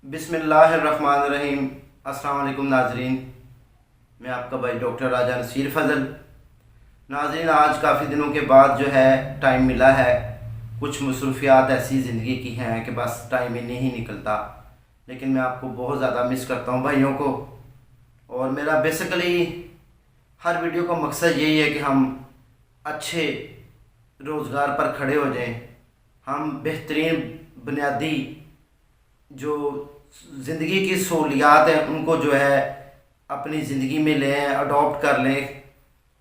बिस्मिल्लाहिर्रहमानिर्रहीम। अस्सलाम वालेकुम नाजरीन, मैं आपका भाई डॉक्टर राजा नसीर फ़ज़ल। नाजरीन, आज काफ़ी दिनों के बाद जो है टाइम मिला है। कुछ मसरूफियात ऐसी ज़िंदगी की हैं कि बस टाइम ही नहीं निकलता, लेकिन मैं आपको बहुत ज़्यादा मिस करता हूँ भाइयों को। और मेरा बेसिकली हर वीडियो का मकसद यही है कि हम अच्छे रोज़गार पर खड़े हो जाएं, हम बेहतरीन बुनियादी जो ज़िंदगी की सहूलियात हैं उनको जो है अपनी ज़िंदगी में लें, अडॉप्ट कर लें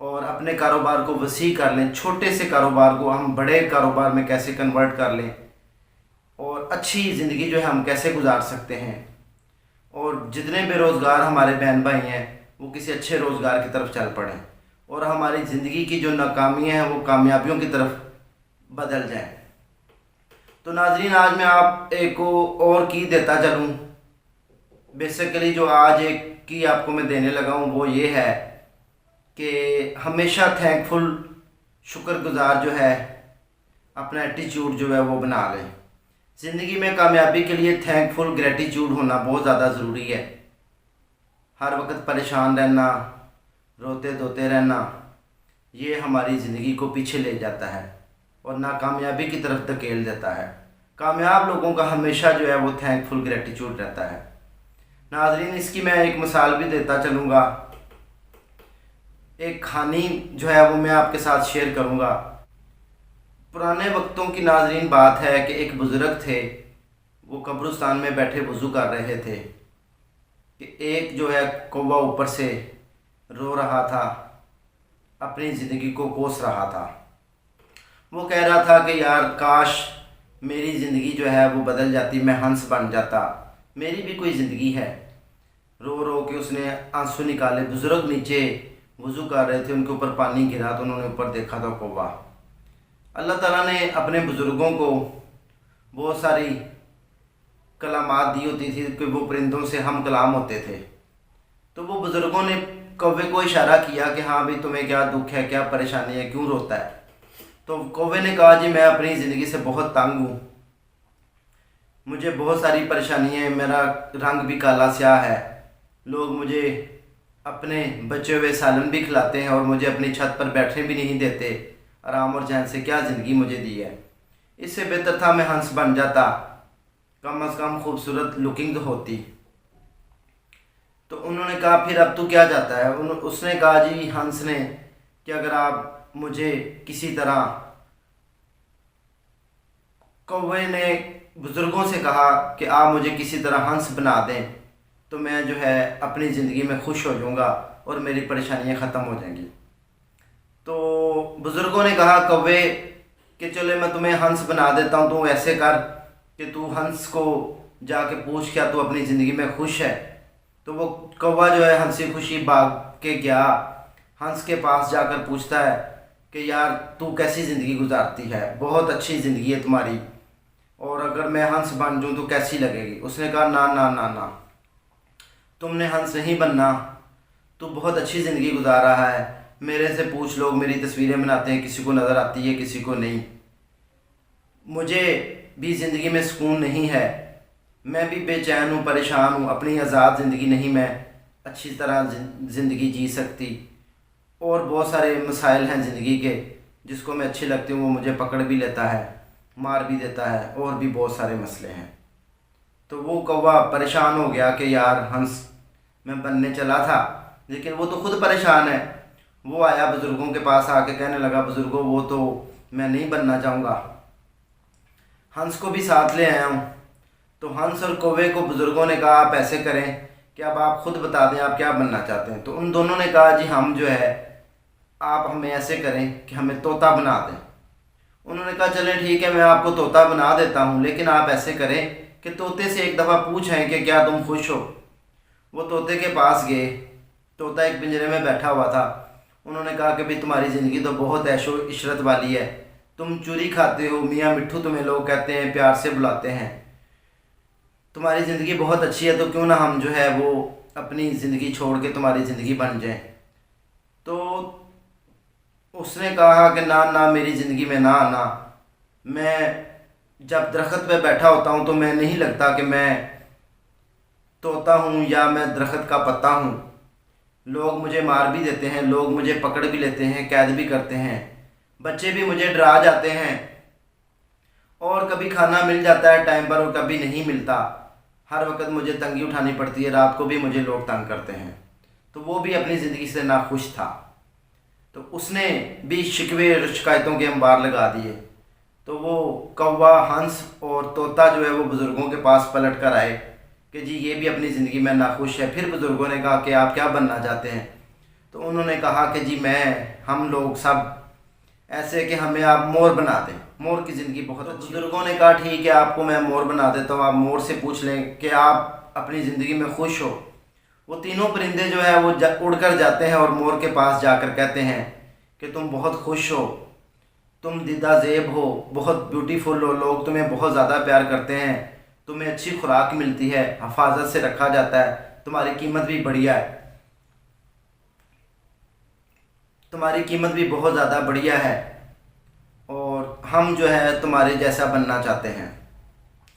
और अपने कारोबार को वसी कर लें। छोटे से कारोबार को हम बड़े कारोबार में कैसे कन्वर्ट कर लें और अच्छी ज़िंदगी जो है हम कैसे गुजार सकते हैं। और जितने बेरोज़गार हमारे बहन भाई हैं वो किसी अच्छे रोज़गार की तरफ चल पड़ें और हमारी ज़िंदगी की जो नाकामियाँ हैं वो कामयाबियों की तरफ बदल जाएं। तो नाजरीन, आज मैं आप एक को और की देता चलूँ। बेसिकली जो आज एक की आपको मैं देने लगा हूँ वो ये है कि हमेशा थैंकफुल, शुक्रगुजार जो है अपना एटीट्यूड जो है वो बना लें। ज़िंदगी में कामयाबी के लिए थैंकफुल, ग्रेटिट्यूड होना बहुत ज़्यादा ज़रूरी है। हर वक्त परेशान रहना, रोते धोते रहना, ये हमारी ज़िंदगी को पीछे ले जाता है और नाकामयाबी की तरफ धकेल देता है। कामयाब लोगों का हमेशा जो है वो थैंकफुल, ग्रेटिट्यूड रहता है। नाजरीन, इसकी मैं एक मिसाल भी देता चलूँगा। एक कहानी जो है वो मैं आपके साथ शेयर करूँगा। पुराने वक्तों की नाजरीन बात है कि एक बुज़ुर्ग थे, वो कब्रिस्तान में बैठे वज़ू कर रहे थे कि एक जो है कौवा ऊपर से रो रहा था, अपनी ज़िंदगी को कोस रहा था। वो कह रहा था कि यार काश मेरी ज़िंदगी जो है वो बदल जाती, मैं हंस बन जाता, मेरी भी कोई ज़िंदगी है। रो रो के उसने आंसू निकाले। बुज़ुर्ग नीचे वज़ू कर रहे थे, उनके ऊपर पानी गिरा तो उन्होंने ऊपर देखा तो कौवा। अल्लाह ताला ने अपने बुज़ुर्गों को बहुत सारी कलामात दी होती थी कि वो परिंदों से हम कलाम होते थे। तो वो बुज़ुर्गों ने कौवे को इशारा किया कि हाँ भाई, तुम्हें क्या दुख है, क्या परेशानी है, क्यों रोता है। तो कौवे ने कहा, जी मैं अपनी ज़िंदगी से बहुत तंग हूँ, मुझे बहुत सारी परेशानियाँ हैं, मेरा रंग भी काला स्याह है, लोग मुझे अपने बचे हुए सालन भी खिलाते हैं और मुझे अपनी छत पर बैठने भी नहीं देते। आराम और चैन से क्या ज़िंदगी मुझे दी है, इससे बेहतर था मैं हंस बन जाता, कम अज़ कम खूबसूरत लुकिंग तो होती। तो उन्होंने कहा फिर अब तू क्या चाहता है। उसने कहा, जी हंस ने, कि अगर आप मुझे किसी तरह, कौवे ने बुज़ुर्गों से कहा कि आप मुझे किसी तरह हंस बना दें तो मैं जो है अपनी ज़िंदगी में खुश हो जाऊँगा और मेरी परेशानियाँ ख़त्म हो जाएंगी। तो बुज़ुर्गों ने कहा कौवे कि चले मैं तुम्हें हंस बना देता हूँ, तू ऐसे कर कि तू हंस को जाके पूछ क्या तू अपनी ज़िंदगी में खुश है। तो वो कौवा जो है हंसी खुशी भाग के गया, हंस के पास जाकर पूछता है कि यार तू कैसी ज़िंदगी गुजारती है, बहुत अच्छी ज़िंदगी है तुम्हारी, और अगर मैं हंस बन जाऊँ तो कैसी लगेगी। उसने कहा ना ना ना ना, तुमने हंस नहीं बनना, तू बहुत अच्छी ज़िंदगी गुजार रहा है। मेरे से पूछ, लोग मेरी तस्वीरें बनाते हैं, किसी को नज़र आती है किसी को नहीं। मुझे भी ज़िंदगी में सुकून नहीं है, मैं भी बेचैन हूँ, परेशान हूँ, अपनी आज़ाद ज़िंदगी नहीं मैं अच्छी तरह ज़िंदगी जी सकती। और बहुत सारे मसाइल हैं ज़िंदगी के, जिसको मैं अच्छी लगती हूँ वो मुझे पकड़ भी लेता है, मार भी देता है, और भी बहुत सारे मसले हैं। तो वो कौवा परेशान हो गया कि यार हंस मैं बनने चला था, लेकिन वो तो खुद परेशान है। वो आया बुज़ुर्गों के पास, आके कहने लगा, बुज़ुर्गों वो तो मैं नहीं बनना चाहूँगा, हंस को भी साथ ले आया हूँ। तो हंस और कौवे को बुज़ुर्गों ने कहा आप ऐसे करें कि अब आप खुद बता दें आप क्या बनना चाहते हैं। तो उन दोनों ने कहा, जी हम जो है आप हमें ऐसे करें कि हमें तोता बना दें। उन्होंने कहा चलें ठीक है, मैं आपको तोता बना देता हूँ, लेकिन आप ऐसे करें कि तोते से एक दफ़ा पूछें कि क्या तुम खुश हो। वो तोते के पास गए, तोता एक पिंजरे में बैठा हुआ था। उन्होंने कहा कि भाई तुम्हारी ज़िंदगी तो बहुत ऐशो इशरत वाली है, तुम चूरी खाते हो, मियाँ मिट्ठू तुम्हें लोग कहते हैं, प्यार से बुलाते हैं, तुम्हारी ज़िंदगी बहुत अच्छी है, तो क्यों ना हम जो है वो अपनी ज़िंदगी छोड़ के तुम्हारी ज़िंदगी बन जाए। तो उसने कहा कि ना ना, मेरी ज़िंदगी में ना आना, मैं जब दरख्त पे बैठा होता हूँ तो मैं नहीं लगता कि मैं तोता हूँ या मैं दरख्त का पत्ता हूँ। लोग मुझे मार भी देते हैं, लोग मुझे पकड़ भी लेते हैं, कैद भी करते हैं, बच्चे भी मुझे डरा जाते हैं, और कभी खाना मिल जाता है टाइम पर और कभी नहीं मिलता। हर वक्त मुझे तंगी उठानी पड़ती है, रात को भी मुझे लोग तंग करते हैं। तो वो भी अपनी ज़िंदगी से नाखुश था। तो उसने भी शिकवे और शिकायतों के अंबार लगा दिए। तो वो कौवा, हंस और तोता जो है वो बुज़ुर्गों के पास पलट कर आए कि जी ये भी अपनी ज़िंदगी में नाखुश है। फिर बुज़ुर्गों ने कहा कि आप क्या बनना चाहते हैं? तो उन्होंने कहा कि जी हम लोग सब ऐसे कि हमें आप मोर बना दें, मोर की ज़िंदगी बहुत अच्छी। बुज़ुर्गों ने कहा ठीक है, आपको मैं मोर बना देता हूँ, आप मोर से पूछ लें कि आप अपनी ज़िंदगी में खुश हो। वो तीनों परिंदे जो है वो उड़ कर जाते हैं और मोर के पास जाकर कहते हैं कि तुम बहुत खुश हो, तुम दीदा ज़ेब हो, बहुत ब्यूटीफुल हो, लोग तुम्हें बहुत ज़्यादा प्यार करते हैं, तुम्हें अच्छी खुराक मिलती है, हिफाजत से रखा जाता है, तुम्हारी कीमत भी बढ़िया है, तुम्हारी कीमत भी बहुत ज़्यादा बढ़िया है, और हम जो है तुम्हारे जैसा बनना चाहते हैं।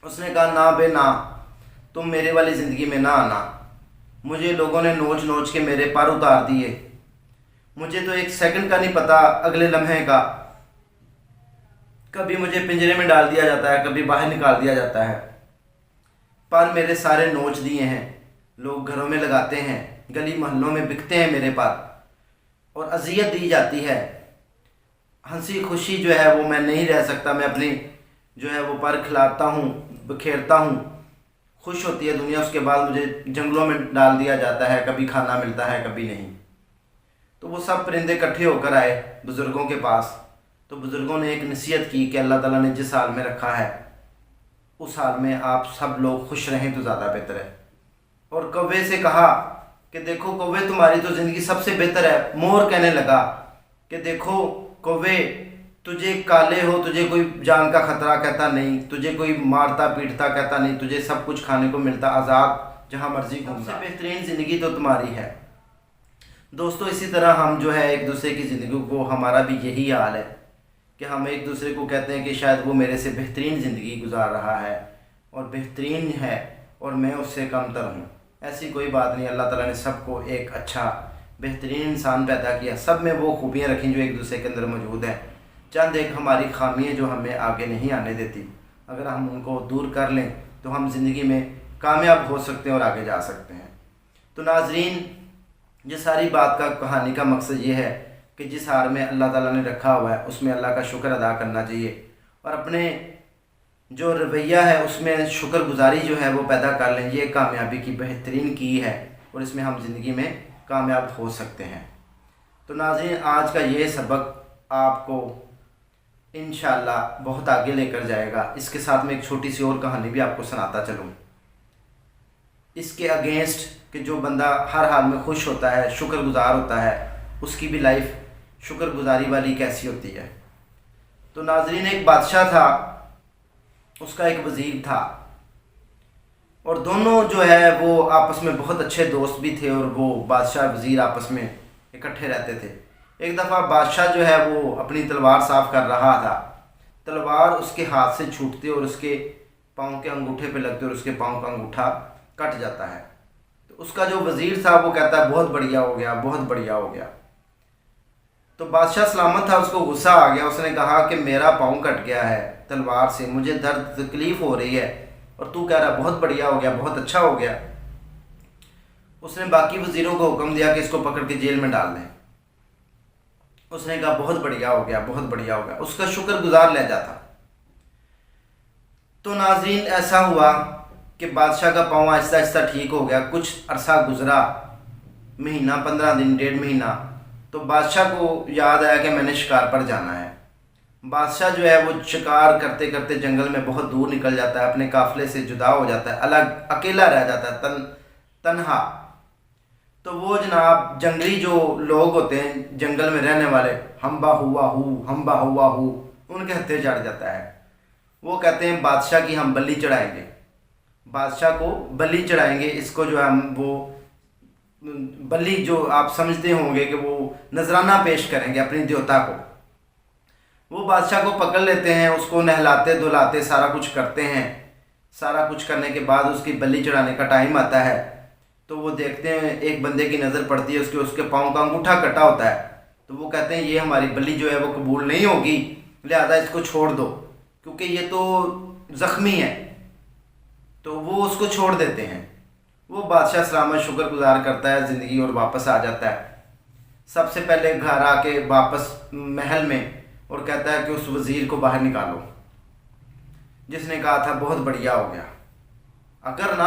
उसने कहा ना बे ना, तुम मेरे वाली ज़िंदगी में ना आना। मुझे लोगों ने नोच नोच के मेरे पर उतार दिए, मुझे तो एक सेकंड का नहीं पता अगले लम्हे का। कभी मुझे पिंजरे में डाल दिया जाता है, कभी बाहर निकाल दिया जाता है, पर मेरे सारे नोच दिए हैं, लोग घरों में लगाते हैं, गली मोहल्लों में बिकते हैं मेरे पर, और अजियत दी जाती है। हंसी खुशी जो है वो मैं नहीं रह सकता, मैं अपनी जो है वो पर खिलाता हूँ, बिखेरता हूँ, खुश होती है दुनिया, उसके बाद मुझे जंगलों में डाल दिया जाता है, कभी खाना मिलता है कभी नहीं। तो वो सब परिंदे इकट्ठे होकर आए बुज़ुर्गों के पास। तो बुज़ुर्गों ने एक नसीहत की कि अल्लाह ताला ने जिस हाल में रखा है उस हाल में आप सब लोग खुश रहें तो ज़्यादा बेहतर है। और कौवे से कहा कि देखो कौवे, तुम्हारी तो ज़िंदगी सबसे बेहतर है। मोर कहने लगा कि देखो कौवे, तुझे काले हो, तुझे कोई जान का खतरा कहता नहीं, तुझे कोई मारता पीटता कहता नहीं, तुझे सब कुछ खाने को मिलता, आज़ाद जहाँ मर्जी घूमना, सबसे बेहतरीन ज़िंदगी तो तुम्हारी है। दोस्तों, इसी तरह हम जो है एक दूसरे की ज़िंदगी को, हमारा भी यही हाल है कि हम एक दूसरे को कहते हैं कि शायद वो मेरे से बेहतरीन ज़िंदगी गुजार रहा है और बेहतरीन है और मैं उससे कमतर हूँ। ऐसी कोई बात नहीं। अल्लाह ताला ने सबको एक अच्छा बेहतरीन इंसान पैदा किया, सब में वो खूबियाँ रखी जो एक दूसरे के अंदर मौजूद हैं। चंद एक हमारी खामियाँ जो हमें आगे नहीं आने देती, अगर हम उनको दूर कर लें तो हम ज़िंदगी में कामयाब हो सकते हैं और आगे जा सकते हैं। तो नाज़रीन, ये सारी बात का कहानी का मकसद ये है कि जिस हाल में अल्लाह ताला ने रखा हुआ है उसमें अल्लाह का शुक्र अदा करना चाहिए, और अपने जो रवैया है उसमें शुक्रगुजारी जो है वो पैदा कर लें। ये कामयाबी की बेहतरीन की है और इसमें हम ज़िंदगी में कामयाब हो सकते हैं। तो नाज़रीन, आज का ये सबक आपको इंशाअल्लाह बहुत आगे लेकर जाएगा। इसके साथ में एक छोटी सी और कहानी भी आपको सुनाता चलूँ, इसके अगेंस्ट कि जो बंदा हर हाल में खुश होता है, शुक्रगुजार होता है, उसकी भी लाइफ शुक्रगुजारी वाली कैसी होती है। तो नाज़रीन, एक बादशाह था, उसका एक वज़ीर था, और दोनों जो है वो आपस में बहुत अच्छे दोस्त भी थे, और वो बादशाह वज़ीर आपस में इकट्ठे रहते थे। एक दफ़ा बादशाह जो है वो अपनी तलवार साफ़ कर रहा था, तलवार उसके हाथ से छूटती और उसके पाँव के अंगूठे पे लगती और उसके पाँव का अंगूठा कट जाता है। तो उसका जो वज़ीर था वो कहता है बहुत बढ़िया हो गया, बहुत बढ़िया हो गया। तो बादशाह सलामत था, उसको गुस्सा आ गया। उसने कहा कि मेरा पाँव कट गया है तलवार से, मुझे दर्द तकलीफ़ हो रही है, और तू कह रहा बहुत बढ़िया हो गया, बहुत अच्छा हो गया। उसने बाकी वज़ीरों को हुक्म दिया कि इसको पकड़ के जेल में डाल दें। उसने कहा बहुत बढ़िया हो गया, बहुत बढ़िया हो गया। उसका शुक्रगुजार लहजा था। तो नाज़रीन, ऐसा हुआ कि बादशाह का पाँव आहिस्ता आहिस्ता ठीक हो गया। कुछ अरसा गुजरा, महीना, 15 दिन, 1.5 महीना। तो बादशाह को याद आया कि मैंने शिकार पर जाना है। बादशाह जो है वो शिकार करते करते जंगल में बहुत दूर निकल जाता है, अपने काफ़िले से जुदा हो जाता है, अलग अकेला रह जाता है, तन्हा। तो वो जनाब जंगली जो लोग होते हैं, जंगल में रहने वाले, हम्बा हुआ हूँ, उनके हत्थे चढ़ जाता है। वो कहते हैं बादशाह की हम बलि चढ़ाएंगे, बादशाह को बलि चढ़ाएंगे। इसको जो है हम वो बलि जो आप समझते होंगे कि वो नजराना पेश करेंगे अपनी देवता को। वो बादशाह को पकड़ लेते हैं, उसको नहलाते धुलाते सारा कुछ करते हैं, सारा कुछ करने के बाद उसकी बल्ली चढ़ाने का टाइम आता है तो वो देखते हैं, एक बंदे की नज़र पड़ती है उसके पाँव का अंगूठा कटा होता है। तो वो कहते हैं ये हमारी बल्ली जो है वो कबूल नहीं होगी, लिहाजा इसको छोड़ दो क्योंकि ये तो ज़ख्मी है। तो वो उसको छोड़ देते हैं। वो बादशाह सलामत शुक्रगुजार करता है ज़िंदगी और वापस आ जाता है। सबसे पहले घर आके वापस महल में और कहता है कि उस वज़ीर को बाहर निकालो जिसने कहा था बहुत बढ़िया हो गया। अगर ना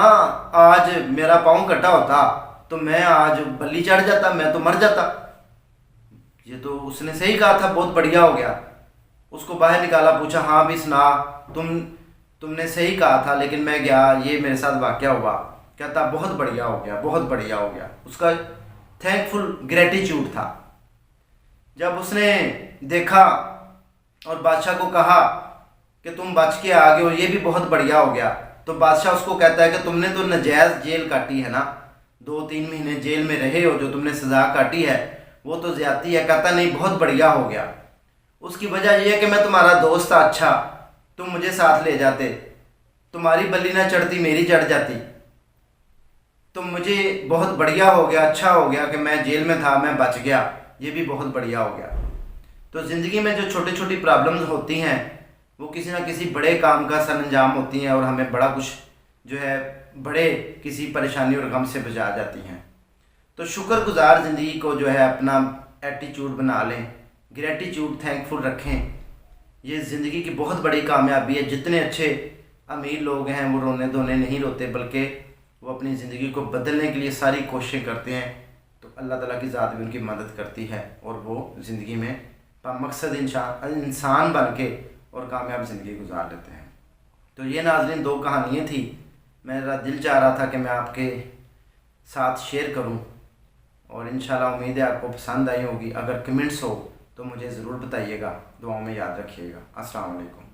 आज मेरा पाँव कटा होता तो मैं आज बल्ली चढ़ जाता, मैं तो मर जाता। ये तो उसने सही कहा था, बहुत बढ़िया हो गया। उसको बाहर निकाला, पूछा हाँ भी सुना, तुमने सही कहा था लेकिन मैं गया, ये मेरे साथ वाक़या हुआ। कहता बहुत बढ़िया हो गया, बहुत बढ़िया हो गया। उसका थैंकफुल ग्रेटिट्यूड था। जब उसने देखा और बादशाह को कहा कि तुम बच के आ गए हो, ये भी बहुत बढ़िया हो गया, तो बादशाह उसको कहता है कि तुमने तो नजायज़ जेल काटी है ना, 2-3 महीने जेल में रहे हो, जो तुमने सज़ा काटी है वो तो ज़्यादती है। कहता नहीं बहुत बढ़िया हो गया। उसकी वजह यह है कि मैं तुम्हारा दोस्त था, अच्छा तुम मुझे साथ ले जाते, तुम्हारी बल्ली ना चढ़ती मेरी चढ़ जाती, तो मुझे बहुत बढ़िया हो गया, अच्छा हो गया कि मैं जेल में था, मैं बच गया, ये भी बहुत बढ़िया हो गया। तो ज़िंदगी में जो छोटी छोटी प्रॉब्लम्स होती हैं वो किसी ना किसी बड़े काम का सरअंजाम होती हैं और हमें बड़ा कुछ जो है बड़े किसी परेशानी और गम से बचा जाती हैं। तो शुक्रगुजार ज़िंदगी को जो है अपना एटीट्यूड बना लें, ग्रेटिट्यूड, थैंकफुल रखें। ये ज़िंदगी की बहुत बड़ी कामयाबी है। जितने अच्छे अमीर लोग हैं वो रोने धोने नहीं रोते, बल्कि वो अपनी ज़िंदगी को बदलने के लिए सारी कोशिशें करते हैं। तो अल्लाह ताला की ज़ात भी उनकी मदद करती है और वो ज़िंदगी में मकसद इंसान बन के और कामयाब ज़िंदगी गुजार लेते हैं। तो ये नाज़रीन 2 कहानियाँ थी, मेरा दिल चाह रहा था कि मैं आपके साथ शेयर करूं और इंशाल्लाह उम्मीद है आपको पसंद आई होगी। अगर कमेंट्स हो तो मुझे ज़रूर बताइएगा, दुआओं में याद रखिएगा। अस्सलाम वालेकुम।